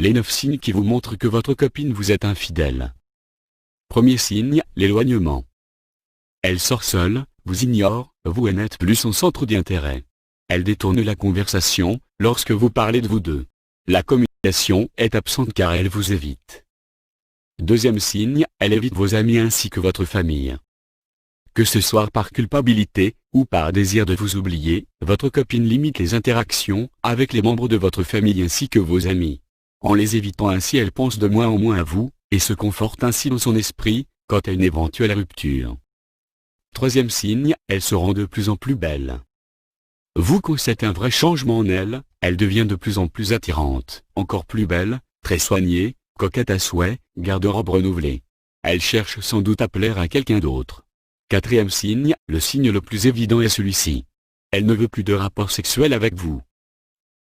Les 9 signes qui vous montrent que votre copine vous est infidèle. Premier signe, l'éloignement. Elle sort seule, vous ignore, vous n'êtes plus son centre d'intérêt. Elle détourne la conversation, lorsque vous parlez de vous deux. La communication est absente car elle vous évite. Deuxième signe, elle évite vos amis ainsi que votre famille. Que ce soit par culpabilité, ou par désir de vous oublier, votre copine limite les interactions avec les membres de votre famille ainsi que vos amis. En les évitant ainsi elle pense de moins en moins à vous, et se conforte ainsi dans son esprit, quant à une éventuelle rupture. Troisième signe, elle se rend de plus en plus belle. Vous constatez un vrai changement en elle, elle devient de plus en plus attirante, encore plus belle, très soignée, coquette à souhait, garde-robe renouvelée. Elle cherche sans doute à plaire à quelqu'un d'autre. Quatrième signe, le signe le plus évident est celui-ci. Elle ne veut plus de rapport sexuel avec vous.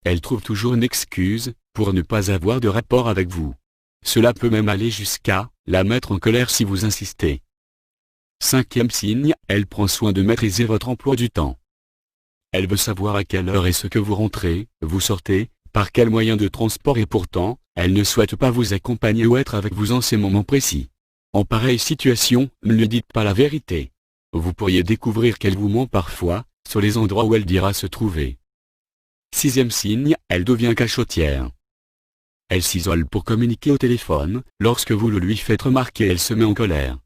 Elle trouve toujours une excuse pour ne pas avoir de rapport avec vous. Cela peut même aller jusqu'à la mettre en colère si vous insistez. Cinquième signe, elle prend soin de maîtriser votre emploi du temps. Elle veut savoir à quelle heure est-ce que vous rentrez, vous sortez, par quel moyen de transport et pourtant, elle ne souhaite pas vous accompagner ou être avec vous en ces moments précis. En pareille situation, ne lui dites pas la vérité. Vous pourriez découvrir qu'elle vous ment parfois, sur les endroits où elle dira se trouver. Sixième signe, elle devient cachotière. Elle s'isole pour communiquer au téléphone, lorsque vous le lui faites remarquer elle se met en colère.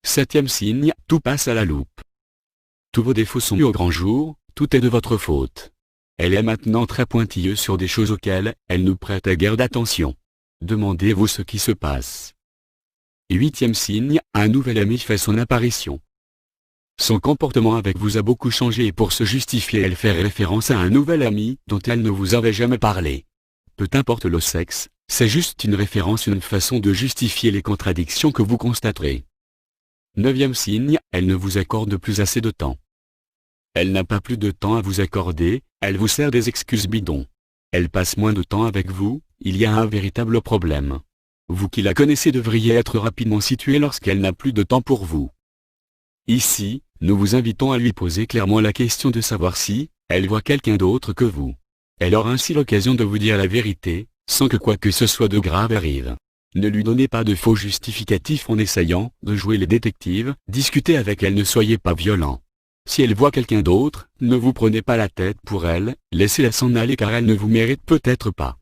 Septième signe, tout passe à la loupe. Tous vos défauts sont mis au grand jour, tout est de votre faute. Elle est maintenant très pointilleuse sur des choses auxquelles elle ne prête guère d'attention. Demandez-vous ce qui se passe. Huitième signe, un nouvel ami fait son apparition. Son comportement avec vous a beaucoup changé et pour se justifier elle fait référence à un nouvel ami dont elle ne vous avait jamais parlé. Peu importe le sexe, c'est juste une référence, une façon de justifier les contradictions que vous constaterez. Neuvième signe, elle ne vous accorde plus assez de temps. Elle n'a pas plus de temps à vous accorder, elle vous sert des excuses bidons. Elle passe moins de temps avec vous, il y a un véritable problème. Vous qui la connaissez devriez être rapidement situé lorsqu'elle n'a plus de temps pour vous. Ici, nous vous invitons à lui poser clairement la question de savoir si elle voit quelqu'un d'autre que vous. Elle aura ainsi l'occasion de vous dire la vérité, sans que quoi que ce soit de grave arrive. Ne lui donnez pas de faux justificatifs en essayant de jouer les détectives, discutez avec elle, ne soyez pas violent. Si elle voit quelqu'un d'autre, ne vous prenez pas la tête pour elle, laissez-la s'en aller car elle ne vous mérite peut-être pas.